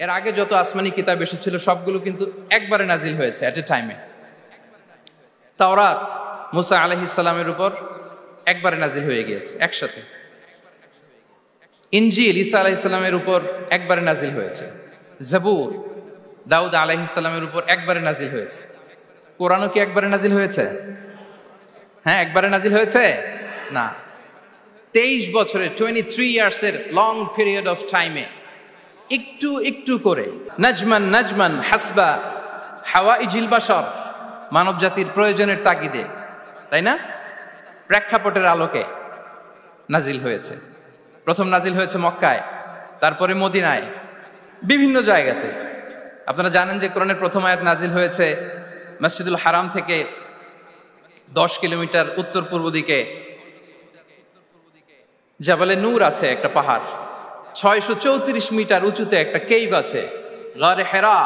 এর আগে যত আসমানি কিতাব এসেছিল সবগুলো কিন্তু একবারে নাজিল হয়েছে এট এ টাইমে। তাওরাত মুসা আলাইহিস সালামের উপর একবারে নাজিল হয়ে গিয়েছে একসাথে। ইনজিল ঈসা আলাইহিস সালামের উপর একবারে নাজিল হয়েছে। জাবুর দাউদ আলাইহিস সালামের উপর একবারে নাজিল হয়েছে। কোরআনও কি একবারে নাজিল হয়েছে? হ্যাঁ, একবারে নাজিল হয়েছে না। 23 বছরের 23 ইয়ার্সের লং পিরিয়ড অফ টাইমে একটু একটু করে নাজমান নাজমান হাসবা হাওয়াইজিল বাশার, মানব জাতির প্রয়োজনের তাগিদে, তাই না, প্রেক্ষাপটের আলোকে নাজিল হয়েছে। প্রথম নাজিল হয়েছে মক্কায়, তারপরে মদিনায়, বিভিন্ন জায়গাতে। আপনারা জানেন যে কোরআনের প্রথম আয়াত নাজিল হয়েছে মসজিদুল হারাম থেকে 10 কিলোমিটার উত্তর পূর্ব দিকে জাবালে নূর আছে, একটা পাহাড়, 634 মিটার উঁচুতে একটা কেইভ আছে, গারে হেরা।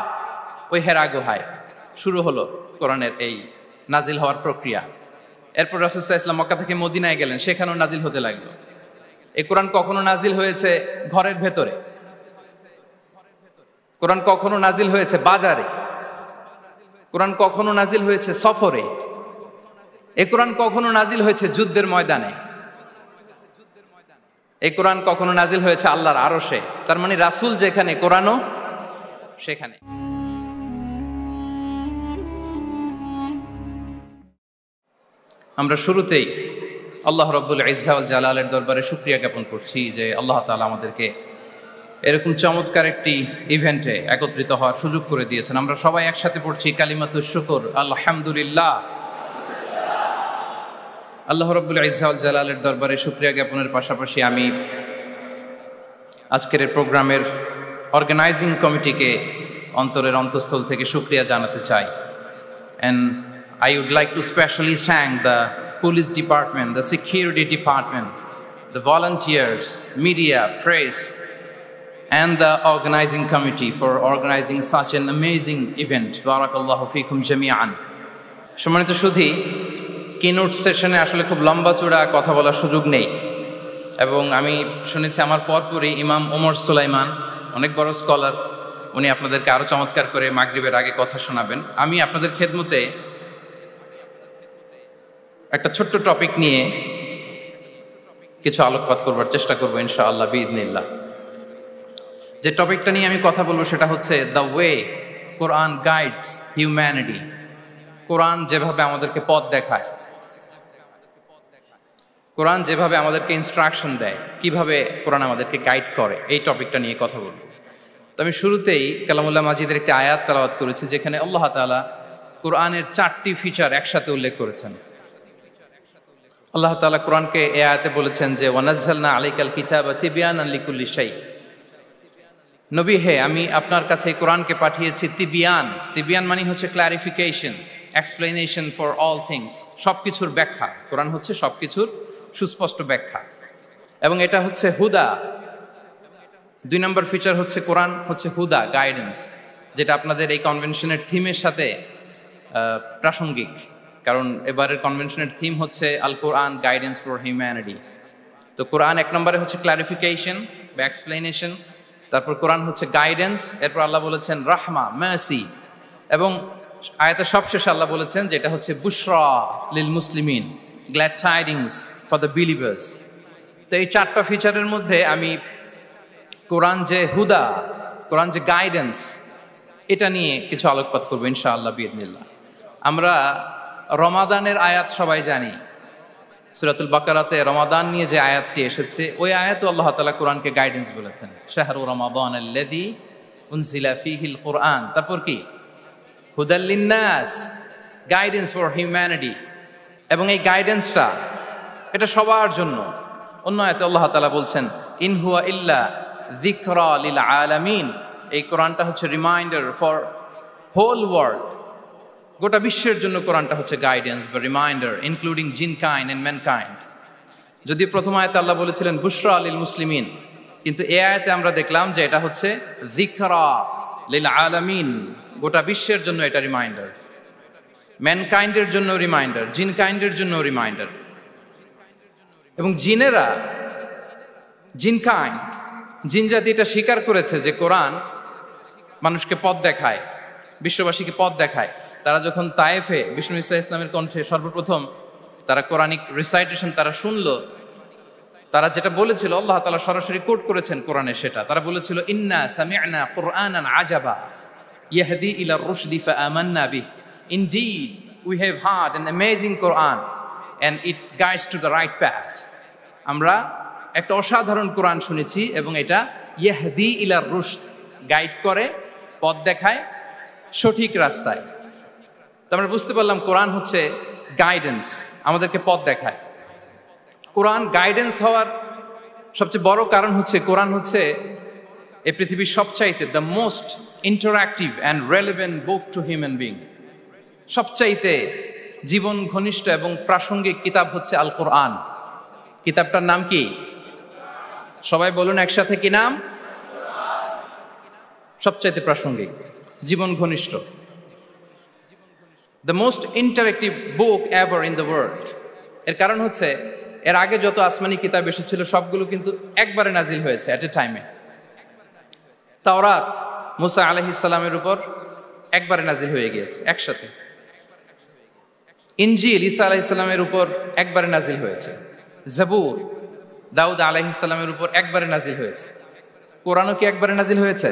ওই হেরা গুহায় শুরু হলো কোরআনের এই নাজিল হওয়ার প্রক্রিয়া। এরপর রাসূল সাল্লাল্লাহু আলাইহি ওয়াসাল্লাম মক্কা থেকে মদিনায় গেলেন, সেখানেও নাজিল হতে লাগলো। এই কোরআন কখনো নাজিল হয়েছে ঘরের ভেতরে, কোরআন কখনো নাজিল হয়েছে বাজারে, কোরআন কখনো নাজিল হয়েছে সফরে, এই কোরআন কখনো নাজিল হয়েছে যুদ্ধের ময়দানে, এই কোরআন কখনো নাজিল হয়েছে আল্লাহর আরশে। তার মানে রাসূল যেখানে, কোরআনও সেখানে। আমরা শুরুতেই আল্লাহ রাব্বুল ইজ্জা ওয়াল জালালের দরবারে শুকরিয়া জ্ঞাপন করছি যে আল্লাহ তাআলা আমাদেরকে এরকম চমৎকার একটি ইভেন্টে একত্রিত হওয়ার সুযোগ করে দিয়েছেন। আমরা সবাই একসাথে পড়ছি কালিমাতুশ শুকর, আলহামদুলিল্লাহ। আল্লাহ রাব্বুল ইজ্জা ওয়াল জালালের দরবারে শুকরিয়া জ্ঞাপনের পাশাপাশি আমি আজকের এই প্রোগ্রামের অর্গানাইজিং কমিটিকে অন্তরের অন্তঃস্থল থেকে শুকরিয়া জানাতে চাই। And I would like to specially thank the police department, the security department, the volunteers, media, press, and the organizing committee for organizing such an amazing event. Barakallahu fikum jami'an. সম্মানিত সুধী, keynote সেশনে আসলে খুব লম্বা চূড়া কথা বলার সুযোগ নেই, এবং আমি শুনেছি আমার পরপরই ইমাম ওমর সুলাইমান, অনেক বড় স্কলার, উনি আপনাদেরকে আরো চমৎকার করে মাগরিবের আগে কথা শোনাবেন। আমি আপনাদের খেদমতে একটা ছোট্ট টপিক নিয়ে কিছু আলোকপাত করবার চেষ্টা করবো ইনশাআল্লাহ বিইذنিল্লাহ। যে টপিকটা নিয়ে আমি কথা বলবো সেটা হচ্ছে the way Quran guides humanity. Quran যেভাবে আমাদেরকে পথ দেখায়, কোরআন যেভাবে আমাদেরকে ইনস্ট্রাকশন দেয়, কিভাবে কোরআন আমাদেরকে গাইড করে, এই টপিকটা নিয়ে কথা বলবো। তো আমি শুরুতেই কালামুল্লাহ মাজিদের একটি আয়াত তেলাওয়াত করেছি যেখানে আল্লাহ তাআলা কোরআনের 4টি ফিচার একসাথে উল্লেখ করেছেন। আল্লাহ তাআলা কোরআনকে এই আয়াতে বলেছেন যে ওয়ানাজ্জালনা আলাইকাল কিতাবা তিবয়ানান লিকুল্লি শাই। নবী হে, আমি আপনার কাছে কোরআনকে পাঠিয়েছি তিবিয়ান। তিবিয়ান মানে হচ্ছে clarification, explanation for all things, সবকিছুর ব্যাখ্যা। কোরআন হচ্ছে সবকিছুর সুস্পষ্ট ব্যাখ্যা, এবং এটা হচ্ছে হুদা। 2 নম্বর ফিচার হচ্ছে কোরআন হচ্ছে হুদা, গাইডেন্স, যেটা আপনাদের এই কনভেনশনের থিমের সাথে প্রাসঙ্গিক, কারণ এবারের কনভেনশনের থিম হচ্ছে আল কোরআন গাইডেন্স ফর হিউম্যানিটি। তো কোরআন 1 নম্বরে হচ্ছে ক্লারিফিকেশন বা এক্সপ্লেনেশন, তারপর কোরআন হচ্ছে গাইডেন্স, এরপর আল্লাহ বলেছেন রাহমা, মার্সি, এবং আয়াতের সবশেষে আল্লাহ বলেছেন যেটা হচ্ছে বুশরা লিল মুসলিমিন, glad tidings for the believers. তো এই 4টা ফিচারের মধ্যে আমি কোরআন যে হুদা, কোরআন যে গাইডেন্স, এটা নিয়ে কিছু আলোকপাত করবো ইনশাআল্লাহ বিইذনিল্লাহ। আমরা রমাদানের আয়াত সবাই জানি, সূরাতুল বাকারাতে রমাদান নিয়ে যে আয়াতটি এসেছে, ওই আয়াতে আল্লাহ তাআলা কোরআনকে গাইডেন্স বলেছেন, শাহরু রমাদানাল্লাযী উনজিলা ফীহিল কুরআন। তারপর কি? হুদাল লিন্নাস, গাইডেন্স ফর হিউম্যানিটি। এবং এই গাইডেন্সটা এটা সবার জন্য। অন্য আয়াতে আল্লাহ তাআলা বলছেন ইন হুয়া ইল্লা যিকরা লিল আলামিন। এই কোরআনটা হচ্ছে রিমাইন্ডার ফর হোল ওয়ার্ল্ড, গোটা বিশ্বের জন্য কোরআনটা হচ্ছে গাইডেন্স বা reminder, including jinnkind and mankind. যদি প্রথম আয়াতে আল্লাহ বলেছিলেন বুশরা লিল মুসলিমিন, কিন্তু এই আয়াতে আমরা দেখলাম যে এটা হচ্ছে যিকরা লিল আলামিন, গোটা বিশ্বের জন্য এটা রিমাইন্ডার, ম্যানকাইন্ডের জন্য রিমাইন্ডার, জিনকাইন্ডের জন্য রিমাইন্ডার। এবং জিনেরা, জিনকাইন্ড, জিন জাতি এটা স্বীকার করেছে যে কোরআন মানুষকে পথ দেখায়, বিশ্ববাসীকে পথ দেখায়। তারা যখন তায়েফে বিষ্ণু ঈসা ইসলামের কণ্ঠে সর্বপ্রথম তারা কোরআনিক রিসাইটেশন তারা শুনলো, তারা যেটা বলেছিল আল্লাহ তাআলা সরাসরি কোট করেছেন কোরআনে, সেটা তারা বলেছিল, ইন্না সামি'না কুরআনান আজাবা ইয়াহদি ইলা রুশদি ফাআমান্না বিহি, indeed we have heard an amazing Quran and it guides to the right path. আমরা একটা অসাধারণ কোরআন শুনেছি এবং এটা ইয়াহদি ইলা রুশদ, গাইড করে, পথ দেখায় সঠিক রাস্তায়। তো আমরা বুঝতে পারলাম কোরআন হচ্ছে গাইডেন্স, আমাদেরকে পথ দেখায়। কোরআন গাইডেন্স হওয়ার সবচেয়ে বড় কারণ হচ্ছে কোরআন হচ্ছে এই পৃথিবীর সবচাইতে the most interactive and relevant book to human being. সবচাইতে জীবন ঘনিষ্ঠ এবং প্রাসঙ্গিক কিতাব হচ্ছে আল কোরআন। কিতাবটার নাম কি? সবাই বলুন একসাথে, কি নাম? সবচাইতে প্রাসঙ্গিক, জীবন ঘনিষ্ঠ, the most interactive book ever in the world. এর কারণ হচ্ছে এর আগে যত আসমানি কিতাব এসেছিল সবগুলো কিন্তু একবারে নাজিল হয়েছে এট এ টাইমে। তাওরাত মুসা আলাইহিস সালামের উপর একবারে নাজিল হয়ে গিয়েছে একসাথে। ইনজিল ঈসা আলাইহিস সালামের উপর একবারে নাজিল হয়েছে। জাবুর দাউদ আলাইহিস সালামের উপর একবারে নাজিল হয়েছে। কোরআনও কি একবারে নাজিল হয়েছে?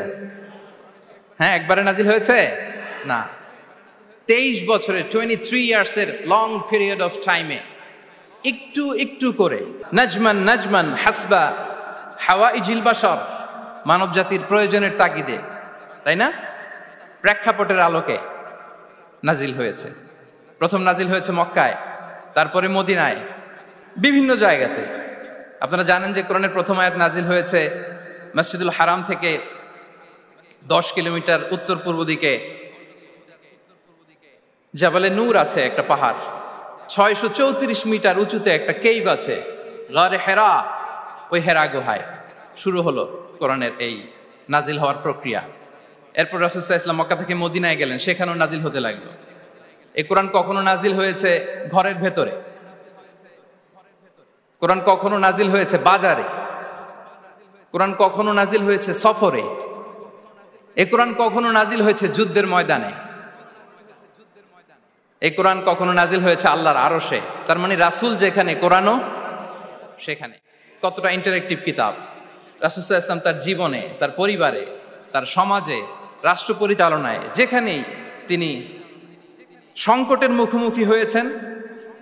হ্যাঁ, একবারে নাজিল হয়েছে না, 23 বছরের 23 ইয়ার্সের লং পিরিয়ড অফ টাইমে একটু একটু করে নাজমান নাজমান হাসবা হাওয়াইজিল বাশার, মানব জাতির প্রয়োজনের তাগিদে, তাই না, প্রেক্ষাপটের আলোকে নাজিল হয়েছে। প্রথম নাজিল হয়েছে মক্কায়, তারপরে মদিনায়, বিভিন্ন জায়গাতে। আপনারা জানেন যে কোরআনের প্রথম আয়াত নাজিল হয়েছে মসজিদুল হারাম থেকে 10 কিলোমিটার উত্তর পূর্ব দিকে জাবালে নূর আছে, একটা পাহাড়, 634 মিটার উঁচুতে একটা কেইভ আছে, গারে হেরা। ওই হেরা গুহায় শুরু হলো কোরআনের এই নাজিল হওয়ার প্রক্রিয়া। এরপর রাসূল সাল্লাল্লাহু আলাইহি ওয়াসাল্লাম মক্কা থেকে মদিনায় গেলেন, সেখানেও নাজিল হতে লাগলো। এই কোরআন কখনো নাজিল হয়েছে ঘরের ভেতরে, কোরআন কখনো নাজিল হয়েছে বাজারে, কোরআন কখনো নাজিল হয়েছে সফরে, এই কোরআন কখনো নাজিল হয়েছে যুদ্ধের ময়দানে, এই কোরআন কখনো নাজিল হয়েছে আল্লাহর আরশে। তার মানে রাসূল যেখানে কোরআনও সেখানে। কতটা ইন্টারেক্টিভ কিতাব! রাসূল সাল্লাল্লাহু আলাইহি ওয়াসাল্লাম তার জীবনে, তার পরিবারে, তার সমাজে, রাষ্ট্র পরিচালনায় যেখানেই তিনি সংকটের মুখোমুখি হয়েছেন,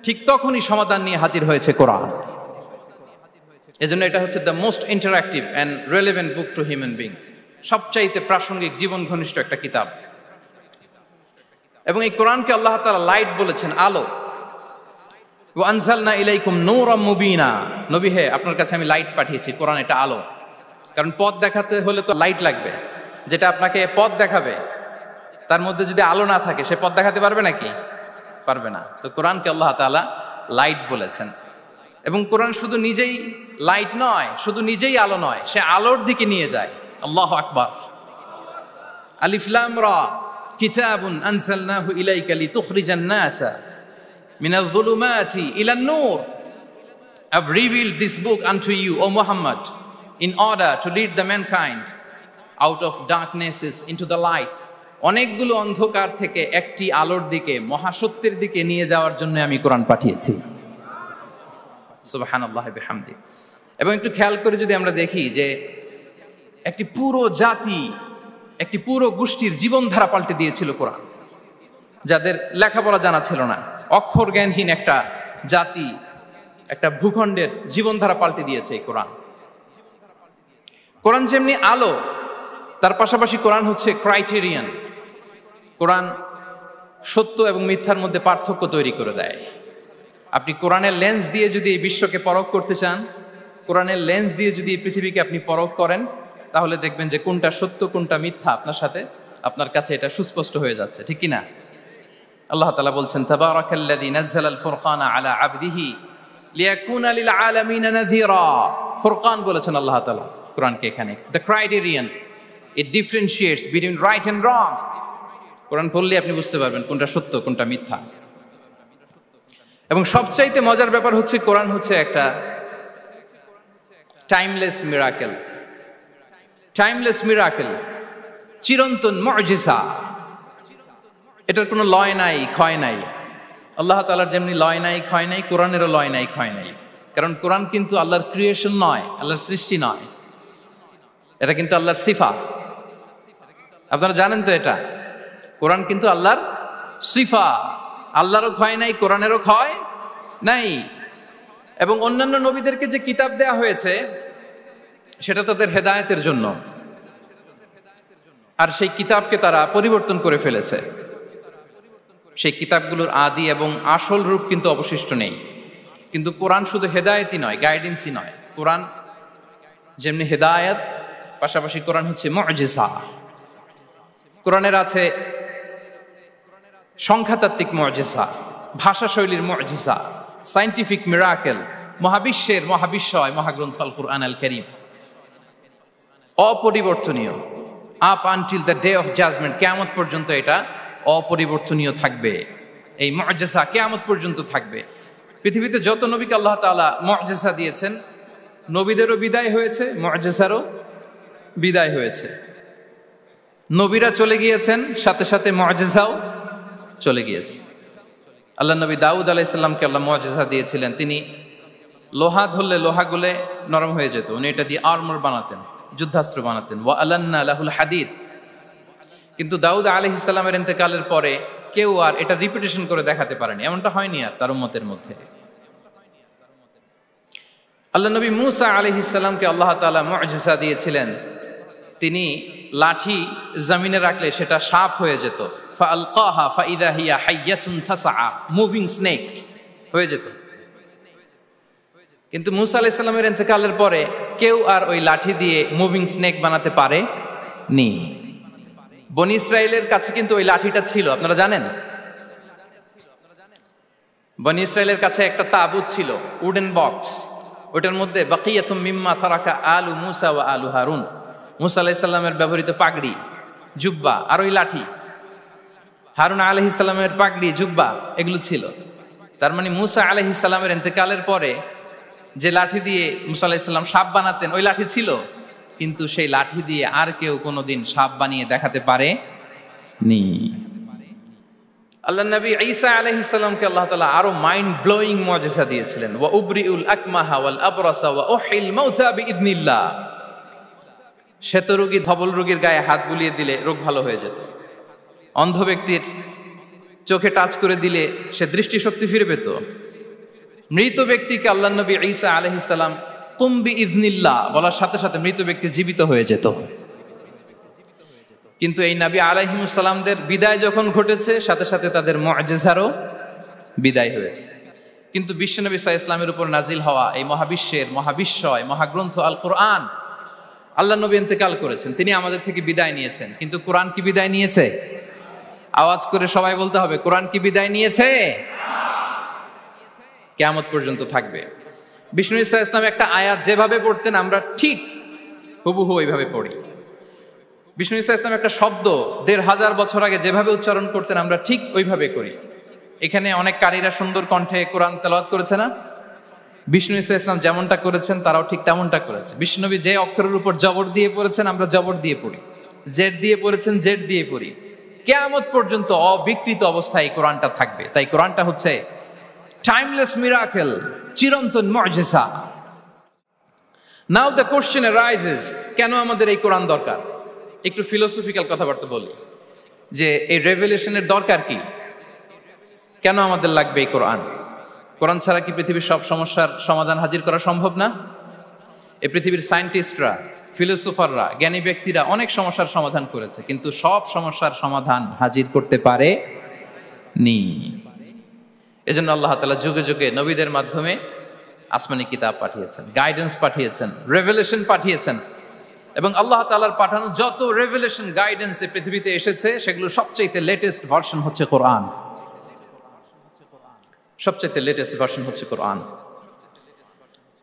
ঠিক তখনই সমাধান নিয়ে হাজির হয়েছে কোরআন। এজন্য এটা হচ্ছে the most interactive and relevant book to human being, সবচাইতে প্রাসঙ্গিক, জীবন ঘনিষ্ঠ একটা কিতাব। এবং এই কোরআনকে আল্লাহ তাআলা লাইট বলেছেন, আলো। ওয়া আনজালনা ইলাইকুম নূরাম মুবিনা, নবী হে, আপনার কাছে আমি লাইট পাঠিয়েছি। কোরআন এটা আলো, কারণ পথ দেখাতে হলে তো লাইট লাগবে। যেটা আপনাকে পথ দেখাবে তার মধ্যে যদি আলো না থাকে, সে পথ দেখাতে পারবে নাকি? পারবে না। তো কোরআনকে আল্লাহ তাআলা লাইট বলেছেন। এবং কোরআন শুধু নিজেই লাইট নয়, শুধু নিজেই আলো নয়, সে আলোর দিকে নিয়ে যায়। আল্লাহু আকবার। আলিফ লাম রা কিতাবুন আনজালনাহু ইলাইকা লিতুখরিজান নাসা মিনাল যুলুমাতি ইলান নূর। I've revealed this book unto you, O Muhammad, in order to lead the mankind out of darknesses into the light. অনেকগুলো অন্ধকার থেকে একটি আলোর দিকে, মহাসত্যের দিকে নিয়ে যাওয়ার জন্য আমি কোরআন পাঠিয়েছি। সুবহানাল্লাহি বিহামদি। এবং একটু খেয়াল করে যদি আমরা দেখি যে একটি পুরো জাতি, একটি পুরো গোষ্ঠীর জীবনধারা পাল্টে দিয়েছিল কোরআন, যাদের লেখাপড়া জানা ছিল না, অক্ষর জ্ঞানহীন একটা জাতি, একটা ভূখণ্ডের জীবনধারা পাল্টে দিয়েছে এই কোরআন। কোরআন যেমনি আলো, তার পাশাপাশি কোরআন হচ্ছে ক্রাইটেরিয়ান। কোরআন সত্য এবং মিথ্যার মধ্যে পার্থক্য তৈরি করে দেয়। আপনি কোরআনের লেন্স দিয়ে যদি এই বিশ্বকে পরখ করতে চান, কোরআনের লেন্স দিয়ে যদি এই পৃথিবীকে আপনি পরখ করেন, তাহলে দেখবেন যে কোনটা সত্য কোনটা মিথ্যা আপনার কাছে এটা সুস্পষ্ট হয়ে যাচ্ছে, ঠিক কি না? আল্লাহ তাআলা বলছেন, তাবারাকাল্লাযী নাযালাল ফুরকানা আলা আবদিহি লিয়াকুনা লিল আলামিনা নাযীরা। ফুরকান বলেছেন আল্লাহ তাআলা কোরআনকে এখানে। The criterion, it differentiates between right and wrong. Quran পড়লে আপনি বুঝতে পারবেন কোনটা সত্য কোনটা মিথ্যা। এবং সবচাইতে মজার ব্যাপার হচ্ছে কোরআন হচ্ছে একটা টাইমলেস মিরাকেল। টাইমলেস মিরাকেল, চিরন্তন মুজিজা, এটার কোনো লয় নাই, ক্ষয় নাই। আল্লাহ তাআলার যেমনি লয় নাই, ক্ষয় নাই, কোরআনেরও লয় নাই, ক্ষয় নাই। কারণ কোরআন কিন্তু আল্লাহর ক্রিয়েশন নয়, আল্লাহর সৃষ্টি নয়, এটা কিন্তু আল্লাহর সিফা। আপনারা জানেন তো এটা, কোরআন কিন্তু আল্লাহর সিফা। আল্লাহরও ক্ষয় নাই, কোরআনেরও ক্ষয় নাই। এবং অন্যান্য নবীদেরকে যে কিতাব দেয়া হয়েছে সেটা তাদের হেদায়েতের জন্য, আর সেই কিতাবকে তারা পরিবর্তন করে ফেলেছে। সেই কিতাবগুলোর আদি এবং আসল রূপ কিন্তু অবশিষ্ট নেই। কিন্তু কোরআন শুধু হেদায়েতই নয়, গাইডেন্সই নয়। কোরআন যেমনি হেদায়েত, পাশাপাশি কোরআন হচ্ছে মুজিজা। কোরআনের আছে সংখ্যাতাত্ত্বিক মুজিজা, ভাষা শৈলীর মুজিজা, সায়েন্টিফিক মিরাকেল, মহাবিশ্বের মহাবিশ্বয় মহাগ্রন্থ আল কুরআন আল কারীম অপরিবর্তনীয়। Up until the day of judgement, কিয়ামত পর্যন্ত এটা অপরিবর্তনীয় থাকবে। এই মুজিজা কিয়ামত পর্যন্ত থাকবে। পৃথিবীতে যত নবীকে আল্লাহ তাআলা মুজিজা দিয়েছেন, নবীদেরও বিদায় হয়েছে, মুজিজারও বিদায় হয়েছে। নবীরা চলে গিয়েছেন, সাথে সাথে মুজিজাও চলে গিয়েছে। আল্লাহ নবী দাউদ আলাইহিস সালামকে আল্লাহ মুজিজা দিয়েছিলেন, তিনি লোহা ধরলে লোহা গলে নরম হয়ে যেত, উনি এটা দিয়ে আর্মর বানাতেন, যুদ্ধাস্ত্র বানাতেন। ওয়া আলান্না লাহুল হাদিদ। কিন্তু দাউদ আলাইহিস সালামের ইন্তেকালের পরে কেউ আর এটা রিপিটেশন করে দেখাতে পারেনি, এমনটা হয়নি আর তার উম্মতের মধ্যে। আল্লাহ নবী মূসা আলাইহিস সালামকে আল্লাহ তাআলা মুজিজা দিয়েছিলেন, তিনি লাঠি জমিনে রাখলে সেটা সাপ হয়ে যেত। ফাআলকাহা ফাইদা হিয়া হাইয়াতুন তাসআ, মুভিং স্নেক হয়ে যেত। কিন্তু মূসা আলাইহিস সালামের ইন্তেকালের পরে কেউ আর ওই লাঠি দিয়ে মুভিং স্নেক বানাতে পারে নি। বনি ইসরাইলের কাছে কিন্তু ওই লাঠিটা ছিল, আপনারা জানেন। বনি ইসরাইলের কাছে একটা তাবুত ছিল, উডেন বক্স, ওটার মধ্যে বাকিয়াতুম মিম্মা তারাকা আলু মূসা ওয়া আলু হারুন, মূসা আলাইহিস সালামের ব্যবহৃত পাগড়ি, জুব্বা, আর ওই লাঠি, হারুন আলাইহিস সালামের পাগড়ি, জুব্বা, এগুলো ছিল। তার মানে মূসা আলাইহিস সালামের ইন্তেকালের পরে যে লাঠি দিয়ে মূসা আলাইহিস সালাম সাপ বানাতেন, ওই লাঠি ছিল, কিন্তু সেই লাঠি দিয়ে আর কেউ কোনোদিন সাপ বানিয়ে দেখাতে পারে নি। আল্লাহ নবী ঈসা আলাইহিস সালামকে আল্লাহ তাআলা আরো মাইন্ড ব্লোয়িং মুজিজা দিয়েছিলেন। ওয়া উবরিউল আকমাহা ওয়াল আবরাসা ওয়া উহিল মাউতা বিইذনিল্লাহ। শ্বেত রোগী, ধবল রোগীর গায়ে হাত বুলিয়ে দিলে রোগ ভালো হয়ে যেত। অন্ধ ব্যক্তির চোখে টাচ করে দিলে সে দৃষ্টিশক্তি ফিরে পেত। মৃত ব্যক্তিকে আল্লাহ নবী ঈসা আলাইহিস সালাম কুম বিইذনিল্লাহ বলার সাথে সাথে মৃত ব্যক্তি জীবিত হয়ে যেত। কিন্তু এই নবী আলাইহিমুস সালামদের বিদায় যখন ঘটেছে, সাথে সাথে তাদের মুজিজারও বিদায় হয়েছে। কিন্তু বিশ্বনবী সাল্লাল্লাহু আলাইহি ওয়াসাল্লামের উপর নাজিল হওয়া এই মহাবিশ্বের মহাবিশ্বয় মহাগ্রন্থ আল কুরআন, আল্লাহ নবী ইন্তেকাল করেছেন, তিনি আমাদের থেকে বিদায় নিয়েছেন, কিন্তু কোরআন কি বিদায় নিয়েছে? আওয়াজ করে সবাই বলতে হবে, কোরআন কি বিদায় নিয়েছে? কিয়ামত পর্যন্ত থাকবে। বিষ্ণু ঈসা ইসলাম একটা আয়াত যেভাবে পড়তেন আমরা ঠিক হুবহু ওইভাবে পড়ি। বিষ্ণু ঈসা ইসলাম একটা শব্দ ১৫০০ বছর আগে যেভাবে উচ্চারণ করতেন আমরা ঠিক ওইভাবে করি। এখানে অনেক কারীরা সুন্দর কণ্ঠে কোরআন তেলাওয়াত করেছে না? বিষ্ণু ঈসা ইসলাম যেমনটা করেছেন তারাও ঠিক তেমনটা করেছে। বিষ্ণুনবী যে অক্ষরের উপর জবর দিয়ে পড়েছেন আমরা জবর দিয়ে পড়ি, জেড দিয়ে পড়েছেন জেড দিয়ে পড়ি। কিয়ামত পর্যন্ত অবিকৃত অবস্থায় কোরআনটা থাকবে। তাই কোরআনটা হচ্ছে টাইমলেস মিরাকেল, চিরন্তন মুজিজা। নাও দ্য কোশ্চেন অ্যারাইজেস, কেন আমাদের এই কোরআন দরকার? একটু ফিলোসফিক্যাল কথাবার্তা বলি যে এই রেভেলেশনের দরকার কি, কেন আমাদের লাগবে এই কোরআন? কোরআন ছাড়া কি পৃথিবীর সব সমস্যার সমাধান হাজির করা সম্ভব না? এই পৃথিবীর সায়েন্টিস্টরা, ফিলোসোফাররা, জ্ঞানী ব্যক্তিরা অনেক সমস্যার সমাধান করেছে, কিন্তু সব সমস্যার সমাধান হাজির করতে পারে নি। এজন্য আল্লাহ তাআলা যুগে যুগে নবীদের মাধ্যমে আসমানি কিতাব পাঠিয়েছেন, গাইডেন্স পাঠিয়েছেন, রেভেলেশন পাঠিয়েছেন। এবং আল্লাহ তাআলার পাঠানো যত রেভেলেশন, গাইডেন্স এই পৃথিবীতে এসেছে সেগুলো সবচেয়ে লেটেস্ট ভার্সন হচ্ছে কোরআন। সবচেয়ে লেটেস্ট ভার্সন হচ্ছে কোরআন।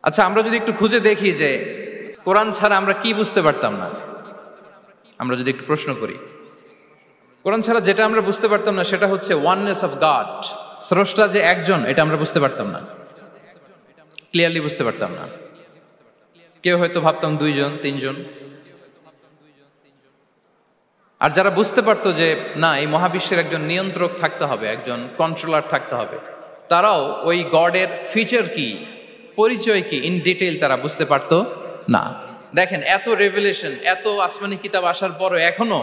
আচ্ছা, আমরা যদি একটু খুঁজে দেখি যে কোরআন ছাড়া আমরা কি বুঝতে পারতাম না, আমরা যদি একটু প্রশ্ন করি, কোরআন ছাড়া যেটা আমরা বুঝতে পারতাম না সেটা হচ্ছে ওয়াননেস অফ গড, স্রষ্টা যে একজন, এটা আমরা বুঝতে পারতাম না, ক্লিয়ারলি বুঝতে পারতাম না। কেউ হয়তো ভাবতাম 2 জন 3 জন। আর যারা বুঝতে পারতো যে না, এই মহাবিশ্বের একজন নিয়ন্ত্রক থাকতে হবে, একজন কন্ট্রোলার থাকতে হবে, তারাও ওই গডের ফিচার কি, পরিচয় কি, ইন ডিটেইল তারা বুঝতে পারতো না। দেখেন, এত রেভেলেশন, এত আসমানি কিতাব আসার পরও এখনো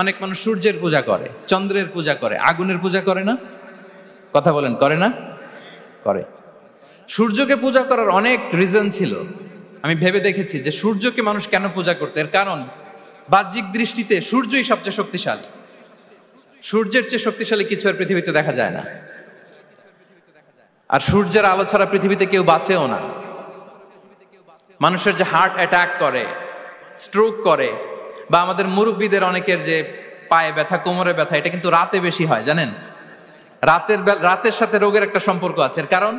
অনেক মানুষ সূর্যের পূজা করে, চন্দ্রের পূজা করে, আগুনের পূজা করে না? কথা বলেন, করে না? করে। সূর্যকে পূজা করার অনেক রিজন ছিল। আমি ভেবে দেখেছি যে সূর্যকে মানুষ কেন পূজা করতে, এর কারণ বাহ্যিক দৃষ্টিতে সূর্যই সবচেয়ে শক্তিশালী। সূর্যের চেয়ে শক্তিশালী কিছু আর পৃথিবীতে দেখা যায় না। আর সূর্যের আলো ছাড়া পৃথিবীতে কেউ বাঁচেও না। মানুষের যে হার্ট অ্যাটাক করে, স্ট্রোক করে, বা আমাদের মুরব্বীদের অনেকের যে পায়ে ব্যথা, কোমরে ব্যথা, এটা কিন্তু রাতে বেশি হয়, জানেন? রাতের সাথে রোগের একটা সম্পর্ক আছে। এর কারণ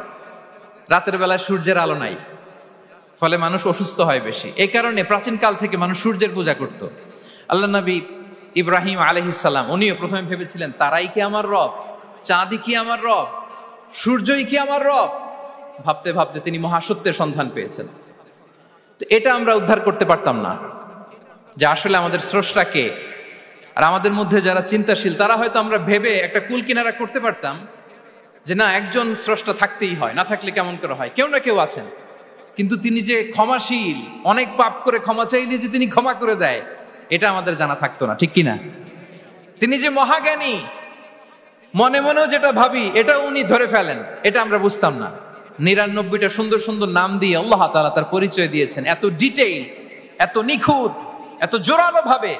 রাতের বেলায় সূর্যের আলো নাই, ফলে মানুষ অসুস্থ হয় বেশি। এই কারণে প্রাচীনকাল থেকে মানুষ সূর্যের পূজা করত। আল্লাহ নবী ইব্রাহিম আলাইহিস সালাম, উনিও প্রথমে ভেবেছিলেন তারাই কি আমার রব, চাঁদই কি আমার রব, সূর্যই কি আমার রব। ভাবতে ভাবতে তিনি মহাসত্যের সন্ধান পেয়েছেন। তো এটা আমরা উদ্ধার করতে পারতাম না যে আসলে আমাদের স্রষ্টা কে। আর আমাদের মধ্যে যারা চিন্তাশীল, তারা হয়তো আমরা ভেবে একটা কুল কিনারা করতে পারতাম যে না, একজন স্রষ্টা থাকতেই হয়, না থাকলে কেমন করে হয়, কেউ না কেউ আছেন। কিন্তু তিনি যে ক্ষমাশীল, অনেক পাপ করে ক্ষমা চাইলে যে তিনি ক্ষমা করে দেয়, এটা আমাদের জানা থাকতো না, ঠিক কিনা? তিনি যে মহাজ্ঞানী, মনে মনেও যেটা ভাবি এটা উনি ধরে ফেলেন, এটা আমরা বুঝতাম না। 99টা সুন্দর সুন্দর নাম দিয়ে আল্লাহ তাআলা তার পরিচয় দিয়েছেন, এত ডিটেইল, এত নিখুঁত, এত জোরালো ভাবে।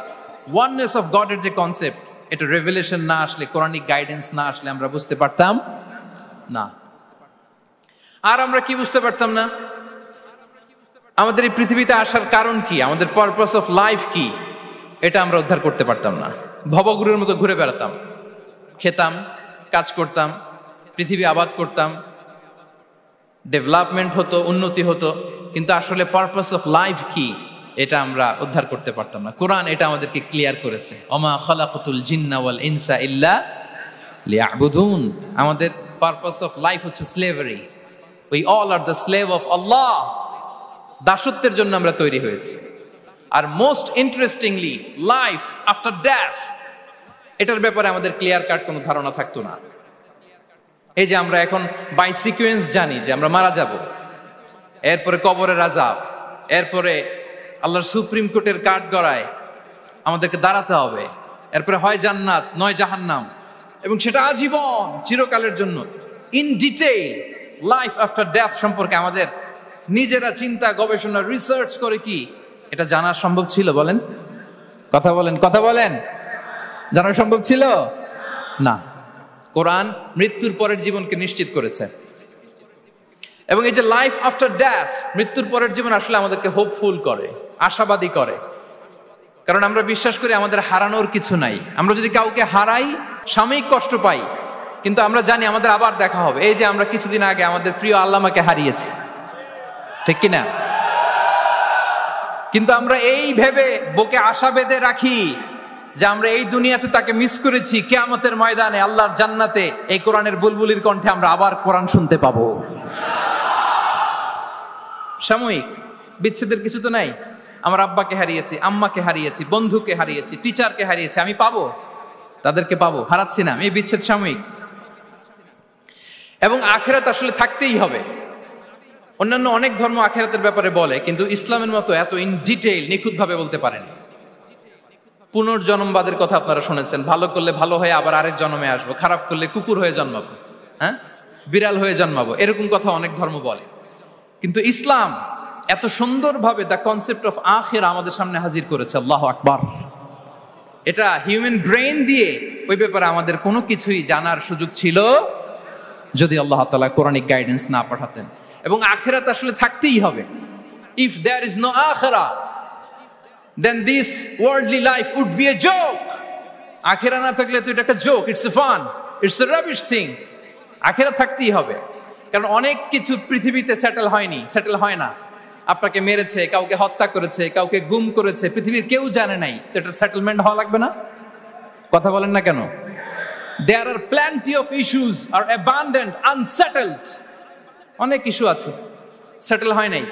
ওয়াননেস অফ গডের যে কনসেপ্ট, এটা রেভেলেশন না আসলে, কোরআনিক গাইডেন্স না আসলে আমরা বুঝতে পারতাম না। আর আমরা কি বুঝতে পারতাম না? আমাদের এই পৃথিবীতে আসার কারণ কি, আমাদের পারপাস অফ লাইফ কি, এটা আমরা উদ্ধার করতে পারতাম না। ভবঘুরের মতো ঘুরে বেড়াতাম, খেতাম, কাজ করতাম, পৃথিবী আবাদ করতাম, ডেভেলপমেন্ট হতো, উন্নতি হতো, কিন্তু আসলে পারপাস অফ লাইফ কি, এটা আমরা উদ্ধার করতে পারতাম না। কোরআন এটা আমাদেরকে ক্লিয়ার করেছে, ওমা খালাকাতুল জিন্না ওয়াল ইনসা ইল্লা লিয়াবুদুন। আমাদের পারপাস অফ লাইফ হচ্ছে slavery. We all are the slave of Allah. দাসত্বের জন্য আমরা তৈরি হয়েছি। আর most interestingly, life after death, এটার ব্যাপারে আমাদের ক্লিয়ার কাট কোনো ধারণা থাকতো না। এই যে আমরা এখন বাই সিকোয়েন্স জানি যে আমরা মারা যাব, এরপরে কবরের আযাব, এরপরে আল্লাহর সুপ্রিম কোর্টের কাঠ গড়ায় আমাদেরকে দাঁড়াতে হবে, এরপরে হয় জান্নাত নয় জাহান্নাম, এবং সেটা আজীবন, চিরকালের জন্য। In detail life after death সম্পর্কে আমাদের নিজেরা চিন্তা, গবেষণা, রিসার্চ করে কি এটা জানা সম্ভব ছিল? বলেন, কথা বলেন, কথা বলেন। জানা সম্ভব ছিল না। কোরআন মৃত্যুর পরের জীবনকে নিশ্চিত করেছে। এবং এই যে লাইফ আফটার ডেথ, মৃত্যুর পরের জীবন আসলে আমাদেরকে হোপফুল করে, আশাবাদী করে। কারণ আমরা বিশ্বাস করি আমাদের হারানোর কিছু নাই। আমরা যদি কাউকে হারাই, সাময়িক কষ্ট পাই, কিন্তু আমরা জানি আমাদের আবার দেখা হবে। এই যে আমরা কিছুদিন আগে আমাদের প্রিয় আল্লামাকে হারিয়েছি, ঠিক কিনা? কিন্তু আমরা এই ভেবে বুকে আশা বেঁধে রাখি যে আমরা এই দুনিয়াতে তাকে মিস করেছি, কিয়ামতের ময়দানে আল্লাহর জান্নাতে এই কোরআনের বুলবুলির কণ্ঠে আমরা আবার কোরআন শুনতে পাবো। সাময়িক বিচ্ছেদের কিছু তো নাই। আমার আব্বাকে হারিয়েছি, আম্মাকে হারিয়েছি, বন্ধুকে হারিয়েছি, টিচারকে হারিয়েছি, আমি পাবো, তাদেরকে পাবো, হারাচ্ছি না। এই বিচ্ছেদ সাময়িক। এবং আখিরাত আসলে থাকতেই হবে। অন্যান্য অনেক ধর্ম আখিরাতের ব্যাপারে বলে, কিন্তু ইসলামের মতো এত ইন ডিটেইল, নিখুঁত ভাবে বলতে পারেনি। পুনর্জন্মবাদের কথা আপনারা শুনেছেন, ভালো করলে ভালো হয়ে আবার আরেক জন্মে আসবো, খারাপ করলে কুকুর হয়ে জন্মাবো, হ্যাঁ, বিড়াল হয়ে জন্মাবো, এরকম কথা অনেক ধর্ম বলে। কিন্তু ইসলাম এত সুন্দরভাবে দ্য কনসেপ্ট অফ আখিরা আমাদের সামনে হাজির করেছে। আল্লাহু আকবার। এটা হিউম্যান ব্রেইন দিয়ে ওই ব্যাপারে আমাদের কোনো কিছুই জানার সুযোগ ছিল যদি আল্লাহ তাআলা কোরআনিক গাইডেন্স না পাঠাতেন। এবং আখিরাত আসলে থাকতেই হবে। ইফ দেয়ার ইজ নো আখিরা, then this worldly life would be a joke. আখিরা না থাকলে তো এটা একটা joke, it's a fun, it's a rubbish thing. আখিরা থাকতেই হবে, কারণ অনেক কিছু পৃথিবীতে সেটেল হয়নি, সেটেল হয় না। আপনাকে মেরেছে, কাউকে হত্যা করেছে, কাউকে গুম করেছে, পৃথিবীর কেউ জানে নাই, তো এটা সেটেলমেন্ট হওয়া লাগবে না? কথা বলেন না কেন? There are plenty of issues are abandoned, unsettled. অনেক ইস্যু আছে, সেটেল হয় নাই,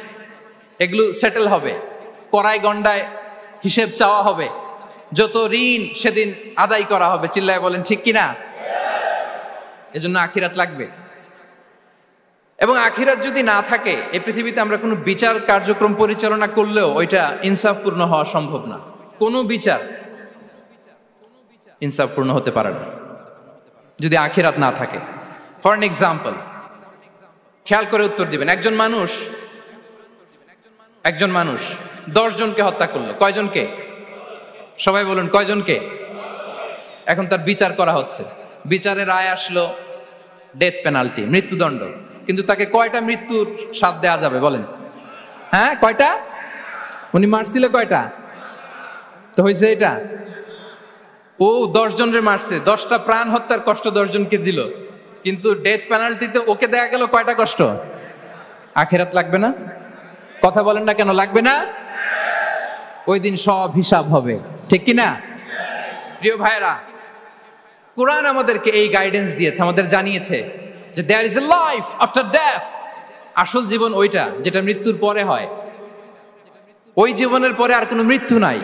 এগুলো সেটেল হবে। কড়াই গন্ডায় হিসেব চাওয়া হবে, যত ঋণ সেদিন আদায় করা হবে। চিল্লায় বলেন ঠিক কিনা? এজন্য আখিরাত লাগবে। এবং আখিরাত যদি না থাকে, এই পৃথিবীতে আমরা কোনো বিচার কার্যক্রম পরিচালনা করলেও ওইটা ইনসাফপূর্ণ হওয়া সম্ভব না। কোনো বিচার ইনসাফপূর্ণ হতে পারে না যদি আখিরাত না থাকে। ফর এন এক্সাম্পল, খেয়াল করে উত্তর দিবেন। একজন মানুষ 10 জনকে হত্যা করলো। কয়জনকে? সবাই বলুন কয়জনকে? এখন তার বিচার করা হচ্ছে। বিচারের রায় আসলো ডেথ পেনাল্টি, মৃত্যুদণ্ড। কিন্তু তাকে কয়টা মৃত্যুর স্বাদ দেয়া যাবে বলেন? হ্যাঁ, কয়টা? উনি মারছিল কয়টা? তো হয়েছে এটা, ও 10 জনের মারছে, 10টা প্রাণ হত্যার কষ্ট 10 জনকে দিল, কিন্তু ডেথ পেনাল্টিতে ওকে দেয়া গেল কয়টা কষ্ট? আখিরাত লাগবে না? কথা বলেন না কেন লাগবে না? ওই দিন সব হিসাব হবে, ঠিক কিনা? প্রিয় ভাইরা, কোরআন আমাদেরকে এই গাইডেন্স দিয়েছে, আমাদের জানিয়েছে যে there is a life after death. আসল জীবন ওইটা যেটা মৃত্যুর পরে হয়। ওই জীবনের পরে আর কোনো মৃত্যু নাই,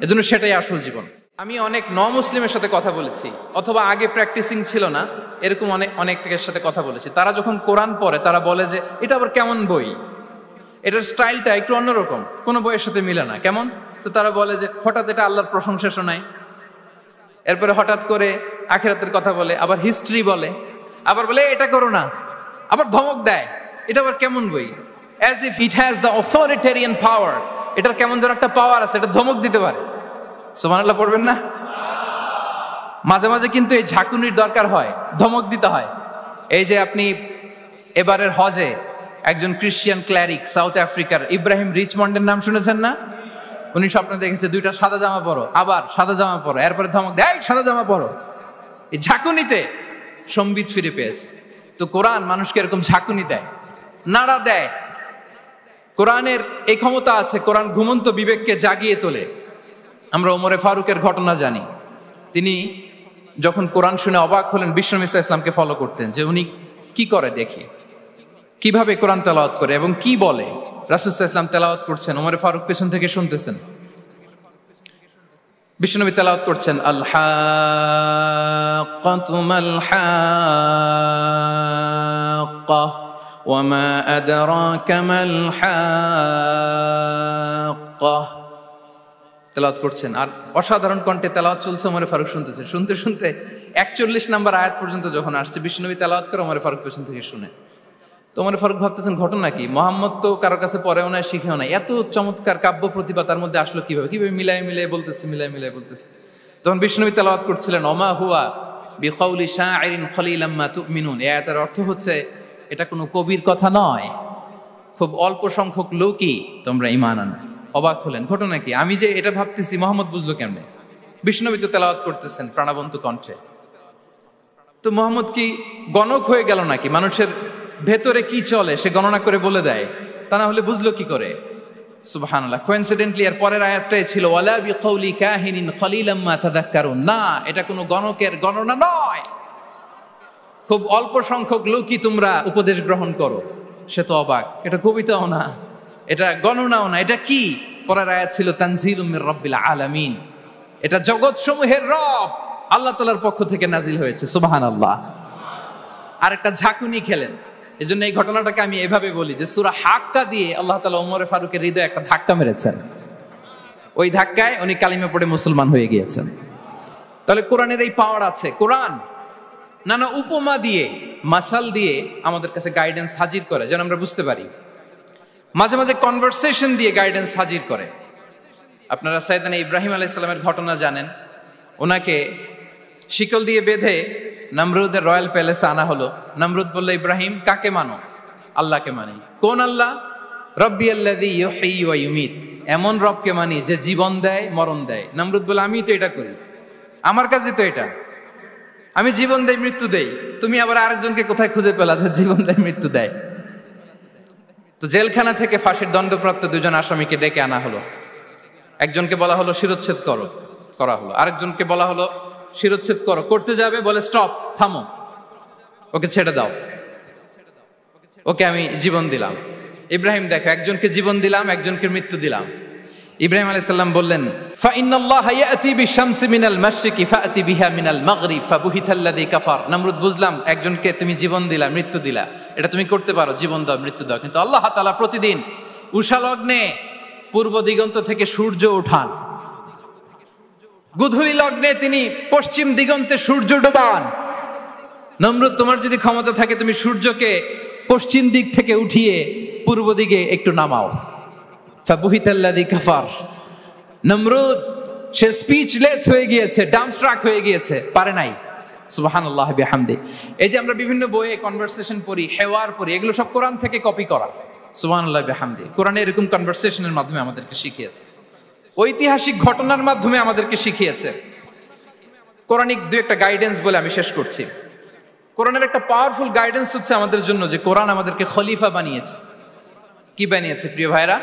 এজন্য সেটাই আসল জীবন। আমি অনেক মুসলিমের সাথে কথা বলেছি, অথবা আগে প্র্যাকটিসিং ছিল না এরকম অনেকের সাথে কথা বলেছি। তারা যখন কোরআন পড়ে তারা বলে যে এটা আবার কেমন বই, এটার স্টাইলটা একটু অন্যরকম, কোনো বইয়ের সাথে মিলে না। কেমন? তো তারা বলে যে হঠাৎ এটা আল্লাহর প্রশংসা শোনায়, এরপরে হঠাৎ করে আখিরাতের কথা বলে, আবার হিস্ট্রি বলে, আবার বলে এটা করো না, আবার ধমক দেয়। এটা আবার কেমন বই? As if it has the authoritarian পাওয়ার। এটার কেমন যেন একটা পাওয়ার আছে, এটা ধমক দিতে পারে। সুবহানাল্লাহ পড়বেন না? মাঝে মাঝে কিন্তু এই ঝাঁকুনির দরকার হয়, ধমক দিতে হয়। এই যে আপনি এবারের হজে একজন ক্রিশ্চিয়ান ক্ল্যারিক সাউথ আফ্রিকার ইব্রাহিম রিচমন্ডের নাম শুনেছেন না? উনি স্বপ্নে দেখেছে 2টা সাদা জামা পরো, আবার সাদা জামা পরো, এরপরে ধমক দেয় সাদা জামা পরো। এই ঝাঁকুনিতে সম্বিত ফিরে পেয়েছে। তো কোরআন মানুষকে এরকম ঝাঁকুনি দেয়, নাড়া দেয়। কোরআনের এই ক্ষমতা আছে, কোরআন ঘুমন্ত বিবেককে জাগিয়ে তোলে। আমরা ওমরে ফারুকের ঘটনা জানি। তিনি যখন কোরআন শুনে অবাক হলেন, বিশ্বনবী সাল্লাল্লাহু আলাইহি ওয়াসাল্লামকে ফলো করতেন যে উনি কি করে, দেখি কিভাবে কোরআন তেলাওয়াত করে এবং কি বলে। রাসূল সাল্লাল্লাহু আলাইহি ওয়াসাল্লাম তেলাওয়াত করছেন, ওমরে ফারুক পেছন থেকে শুনতেছেন। বিশ্বনবী তেলাওয়াত করছেন, আল হাক্কাতু মাল হাক্কা ওয়া মা আদরাকা মাল হাক্কা। তেলাওয়াত করছেন আর অসাধারণ কণ্ঠে তেলাওয়াত চলছে, ওমরে ফারুক শুনতেছে। শুনতে শুনতে 41 নম্বর আয়াত পর্যন্ত যখন আসছে, বিশ্বনবী তেলাওয়াত করে ওমরে ফারুক পেছন থেকে শুনে। তো ওমরে ফারুক ভাবতেছেন ঘটনা কি, মোহাম্মদ তো কারোর কাছে পড়েও নাই, শিখেও নাই, এত চমৎকার কাব্য প্রতিভা তার মধ্যে আসলো কিভাবে মিলাই মিলাই বলতেছে। তখন বিশ্বনবী তেলাওয়াত করছিলেন, ওমা হুয়া বিকাউলি শাইরিন খলিলাম মা তুমিনুন। এই আয়াতের অর্থ হচ্ছে এটা কোনো কবির কথা নয়, খুব অল্প সংখ্যক লোকই তোমরা ঈমান আনো। অবাক হলেন, ঘটনা কি? আমি যে এটা ভাবতেছি মোহাম্মদ বুঝলো কেমনে? বিশ্বনবী তো তেলাওয়াত করতেছেন প্রাণবন্ত কণ্ঠে। তো মোহাম্মদ কি গণক হয়ে গেল নাকি? মানুষের ভেতরে কি চলে সে গণনা করে বলে দেয়, তা না হলে বুঝলো কি করে? সুবহানাল্লাহ। কোইন্সিডেন্টলি এর পরের আয়াতটাই ছিল ওয়ালা বিকাউলি কাহিনিন খলিলাম মা তাযাক্কারুন। না, এটা কোনো গণকের গণনা নয়, খুব অল্প সংখ্যক লোকই তোমরা উপদেশ গ্রহণ করো। সে তো অবাক, এটা কবিতাও না, এটা গণনাও না, এটা কি? পরের আয়াত ছিল তানজিলুম মির রাব্বিল আলামিন। এটা জগৎ সমূহের রব আল্লাহ তাআলার পক্ষ থেকে নাজিল হয়েছে। সুবহানাল্লাহ। আর একটা ঝাঁকুনি খেলেন। এজন্য এই ঘটনাটাকে আমি এভাবে বলি যে সূরা হাক্কা দিয়ে আল্লাহ তাআলা ওমরে ফারুকের হৃদয়ে একটা ধাক্কা মেরেছেন। ওই ধাক্কায় উনি কালিমা পড়ে মুসলমান হয়ে গিয়েছেন। তাহলে কোরআনের এই পাওয়ার আছে। কোরআন নানা উপমা দিয়ে, মাসাল দিয়ে আমাদের কাছে গাইডেন্স হাজির করে যেন আমরা বুঝতে পারি। মাঝে মাঝে কনভারসেশন দিয়ে গাইডেন্স হাজির করে। আপনারা সাইয়েদনা ইব্রাহিম আলাইহিস সালামের ঘটনা জানেন। ওনাকে শিকল দিয়ে বেঁধে নমরুদের রয়্যাল প্যালেসে আনা হলো। নমরুদ বলল, ইব্রাহিম কাকে মানো? আল্লাহকে মানি। কোন আল্লাহ? রব্বি আল্লাযী ইউহয়ী ওয়া ইউমীত। এমন রবকে মানি যে জীবন দেয় মরণ দেয়। নমরুদ বলে, আমি তো এটা করি, আমার কাছে তো এটা, আমি জীবন দেই মৃত্যু দেই, তুমি আবার আরেকজনকে কোথায় খুঁজে পেলা যে জীবন দেয় মৃত্যু দেয়? তো জেলখানা থেকে ফাঁসির দণ্ডপ্রাপ্ত 2 জন আসামিকে ডেকে আনা হলো। একজনকে বলা হলো শিরচ্ছেদ করা হলো, আরেকজনকে বলা হলো শিরচ্ছেদ করতে যাবে, বলে স্টপ, থামো, ওকে ছেড়ে দাও, ওকে আমি জীবন দিলাম। ইব্রাহিম দেখো, একজনকে জীবন দিলাম, একজনকে মৃত্যু দিলাম। ইব্রাহিম আলাইহিস সালাম বললেন, ফা ইন্নাল্লাহা ইয়াতি বিশ-শামসি মিনাল মাশরিকি ফাআতি বিহা মিনাল মাগরিব ফাবুহিতাল্লাযী কাফার। নমরুদ, বুঝলাম একজনকে তুমি জীবন দিলা, মৃত্যু দিলা, এটা তুমি করতে পারো, জীবন দাও, মৃত্যু দাও, কিন্তু আল্লাহ তাআলা প্রতিদিন উষা লগ্নে পূর্ব দিগন্ত থেকে সূর্য ওঠান, গোধূলি লগ্নে তিনি পশ্চিম দিগন্তে সূর্য ডোবান। নমরুদ, তোমার যদি ক্ষমতা থাকে তুমি সূর্যকে পশ্চিম দিক থেকে উঠিয়ে পূর্ব দিকে একটু নামাও। ফাবুহিতাল্লাযী কাফার। নমরুদ সে স্পিচলেস হয়ে গিয়েছে, ডামস্ট্রাক হয়ে গিয়েছে, পারে নাই। সুবহানাল্লাহ বিহামদি। এই যে আমরা বিভিন্ন বইয়ে কনভারসেশন পড়ি, হেওয়ার পড়ি, এগুলো সব কোরআন থেকে কপি করা। সুবহানাল্লাহ বিহামদি। কোরআনে এরকম কনভারসেশনের মাধ্যমে আমাদেরকে শিখিয়েছে, ঐতিহাসিক ঘটনার মাধ্যমে আমাদেরকে শিখিয়েছে। কোরআনিক দুই একটা গাইডেন্স বলে আমি শেষ করছি। কোরআনের একটা পাওয়ারফুল গাইডেন্স হচ্ছে আমাদের জন্য যে কোরআন আমাদেরকে খলিফা বানিয়েছে। কি বানিয়েছে প্রিয় ভাইরা?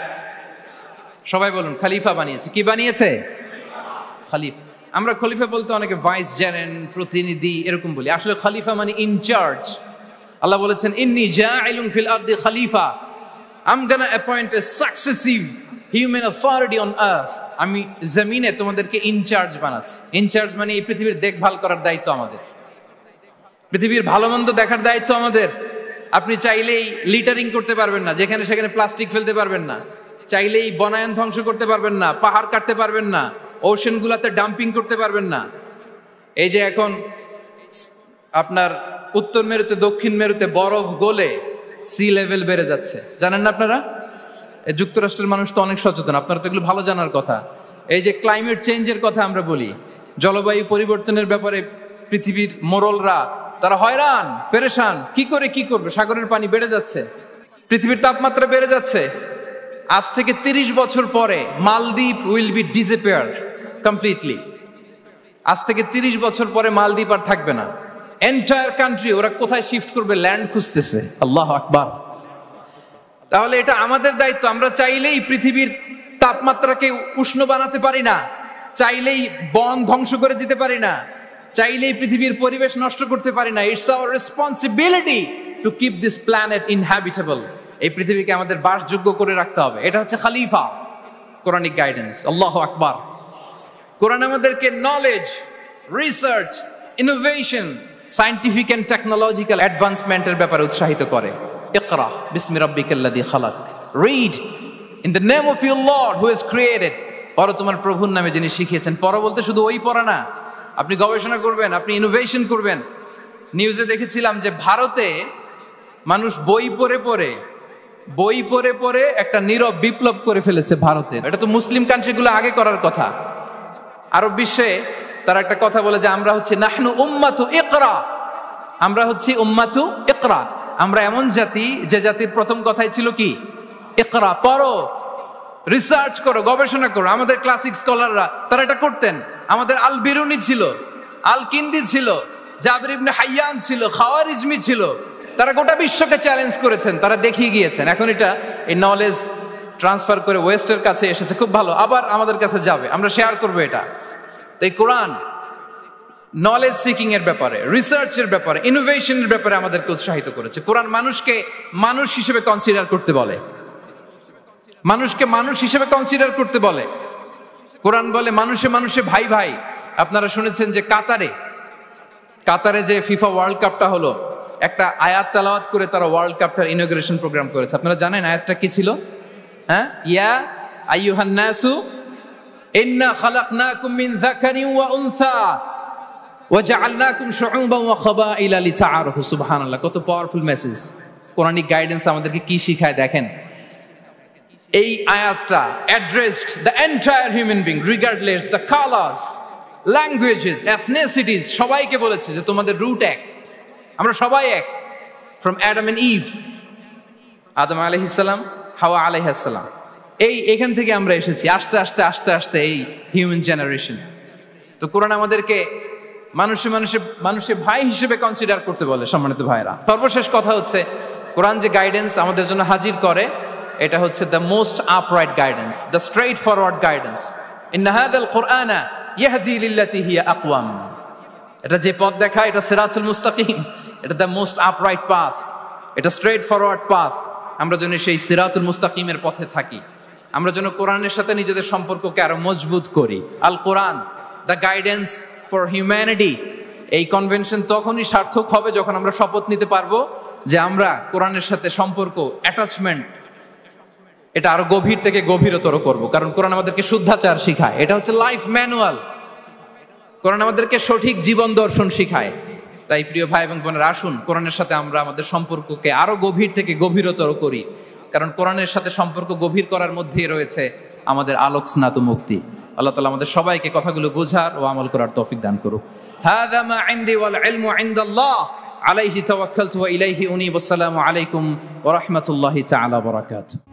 সবাই বলুন, খলিফা বানিয়েছে। কি বানিয়েছে? খলিফা। আমরা খলিফা বলতে অনেকে ভাইস জেনারেল, প্রতিনিধি এরকম বলি, আসলে খলিফা মানে ইনচার্জ। আল্লাহ বলেছেন, ইন্নী জাইলুন ফিল আরদি খলিফা, I am gonna appoint a successive human authority on earth. আমি জমিনে তোমাদেরকে ইনচার্জ বানাচ্ছি। ইনচার্জ মানে এই পৃথিবীর দেখভাল করার দায়িত্ব আমাদের, পৃথিবীর ভালো মন্দ দেখার দায়িত্ব আমাদের। আপনি চাইলেই লিটারিং করতে পারবেন না, যেখানে সেখানে প্লাস্টিক ফেলতে পারবেন না, চাইলেই বনায়ন ধ্বংস করতে পারবেন না, পাহাড় কাটতে পারবেন না, ওশেন গুলাতে ডাম্পিং করতে পারবেন না। এই যে এখন আপনার উত্তর মেরুতে দক্ষিণ মেরুতে বরফ গলে সি লেভেল বেড়ে যাচ্ছে, জানেন না আপনারা? যুক্তরাষ্ট্রের মানুষ তো অনেক সচেতন, আপনারা তো এগুলো ভালো জানার কথা। এই যে ক্লাইমেট চেঞ্জের কথা আমরা বলি, জলবায়ু পরিবর্তনের ব্যাপারে পৃথিবীর মোড়লরা তারা হয়রান পেরেশান, কি করে কি করবে, সাগরের পানি বেড়ে যাচ্ছে, পৃথিবীর তাপমাত্রা বেড়ে যাচ্ছে। আজ থেকে 30 বছর পরে মালদ্বীপ উইল বি ডিসঅ্যাপিয়ার কমপ্লিটলি। আজ থেকে 30 বছর পরে মালদ্বীপ আর থাকবে না। এন্টায়ার কান্ট্রি ওরা কোথায় শিফট করবে, ল্যান্ড খুঁজতেছে। আল্লাহু আকবার। তাহলে এটা আমাদের দায়িত্ব। আমরা চাইলেই পৃথিবীর তাপমাত্রাকে উষ্ণ বানাতে পারি না, চাইলেই বন ধ্বংস করে দিতে পারি না, চাইলেই পৃথিবীর পরিবেশ নষ্ট করতে পারি না। It's our responsibility to keep this planet inhabitable. এই পৃথিবীকে আমাদের বাসযোগ্য করে রাখতে হবে। এটা হচ্ছে খলিফা, কোরআনিক গাইডেন্স। আল্লাহু আকবার। কোরআন আমাদেরকে knowledge, research, innovation, scientific and technological অ্যাডভান্সমেন্টের ব্যাপারে উৎসাহিত করে। ইকরা বিসমি রাব্বিকাল্লাযী খালাক, read in the name of your lord who has created. পড়ো তোমার প্রভুর নামে যিনি শিখিয়েছেন। পড়ো বলতে শুধু ওই পড়া না, আপনি গবেষণা করবেন, আপনি ইনোভেশন করবেন। নিউজে দেখেছিলাম যে ভারতে মানুষ বই পড়ে পড়ে একটা নীরব বিপ্লব করে ফেলেছে ভারতে। এটা তো মুসলিম কান্ট্রিগুলো আগে করার কথা। আরব বিশ্বে তারা একটা কথা বলে যে আমরা হচ্ছে নাহনু উম্মাতু ইকরা, আমরা হচ্ছে উম্মাতু ইকরা। আমরা এমন জাতি যে জাতির প্রথম কথাই ছিল কি? ইকরা, পড়ো, রিসার্চ করো, গবেষণা করো। আমাদের ক্লাসিক স্কলাররা তারা এটা করতেন। আমাদের আল বিরুনি ছিল, আল কিন্দি ছিল, জাবির ইবনে হাইয়ান ছিল, খাওয়ারিজমি ছিল। তারা গোটা বিশ্বকে চ্যালেঞ্জ করেছেন, তারা দেখিয়ে গিয়েছেন। এখন এটা এই নলেজ ট্রান্সফার করে ওয়েস্টের কাছে এসেছে, খুব ভালো, আবার আমাদের কাছে যাবে, আমরা শেয়ার করবো এটা। তো এই কোরআন নলেজ সিকিং এর ব্যাপারে, রিসার্চের ব্যাপারে, ইনোভেশনের ব্যাপারে আমাদেরকে উৎসাহিত করেছে। কোরআন মানুষকে মানুষ হিসেবে কনসিডার করতে বলে, মানুষকে মানুষ হিসেবে কনসিডার করতে বলে। কোরআন বলে মানুষে মানুষে ভাই ভাই। আপনারা শুনেছেন যে কাতারে যে ফিফা ওয়ার্ল্ড কাপটা হলো, একটা আয়াত তেলাওয়াত করে তারা ওয়ার্ল্ড কাপটার ইনগ্রেশন প্রোগ্রাম করেছে। আপনারা জানেন আয়াতটা কি ছিল? হ্যাঁ, ইয়া আইয়ুহান নাসু ইন্না খালাকনাকুম মিন যাকারিন ওয়া উনসা ওয়া জাআলনাকুম শুউবান ওয়া ক্বাবাইলা লিতাআরাফু। সুবহানাল্লাহ, কত পাওয়ারফুল মেসেজ। কোরআনিক গাইডেন্স আমাদেরকে কি শিখায় দেখেন। এই আয়াতটা addressed the entire human being regardless the colours, languages, এথনিসিটিস, সবাইকে বলেছে যে তোমাদের রুট এক, আমরা সবাই এক। ফ্রম অ্যাডাম এন্ড ইভ, আদম আলাইহিস সালাম, হাওয়া আলাইহিস সালাম, এখান থেকে আমরা এসেছি। আস্তে আস্তে আস্তে আস্তে এই হিউম্যান জেনারেশন। তো কোরআন আমাদেরকে মানুষে ভাই হিসেবে কনসিডার করতে বলে। সম্মানিত ভাইরা, সর্বশেষ কথা হচ্ছে কোরআন যে গাইডেন্স আমাদের জন্য হাজির করে, এটা হচ্ছে the most upright guidance, the straightforward guidance. ইন্না হাযাল কুরআনা ইয়াহদি লিল্লাতী হিয়া আকওয়াম। এটা যে পথ দেখায়, এটা সিরাতুল মুস্তাকিম, এটা দ্য মোস্ট আপরাইট পাথ, এটা স্ট্রেইট ফরওয়ার্ড পাথ। আমরা যেন সেই সিরাতুল মুস্তাকিমের পথে থাকি। আমরা যেন কোরআনের সাথে নিজেদের সম্পর্ককে আরো মজবুত করি। আল কোরআন দ্য গাইডেন্স ফর হিউম্যানিটি, এই কনভেনশন তখনই সার্থক হবে যখন আমরা শপথ নিতে পারবো যে আমরা কোরআনের সাথে সম্পর্ক, অ্যাটাচমেন্ট, এটা আরো গভীর থেকে গভীরতর করব। কারণ কোরআন আমাদেরকে শুদ্ধাচার শিখায়, এটা হচ্ছে লাইফ ম্যানুয়াল। কোরআন আমাদেরকে সঠিক জীবন দর্শন শিখায়। তাই প্রিয় ভাই এবং বোনেরা, আসুন কোরআনের সাথে আমরা আমাদের সম্পর্ককে আরো গভীর থেকে গভীরতর করি। কারণ কোরআনের সাথে সম্পর্ক গভীর করার মধ্যেই রয়েছে আমাদের আলোক স্নাত মুক্তি। আল্লাহ তাআলা আমাদের সবাইকে কথাগুলো বোঝার ও আমল করার তৌফিক দান করুক। হাযা মা ইনদি ওয়াল ইলমু ইনদাল্লাহ আলাইহি তাওয়াক্কালতু ওয়া ইলাইহি উনীব। আসসালামু আলাইকুম ওয়া রাহমাতুল্লাহি তাআলা ওয়া বারাকাতুহু।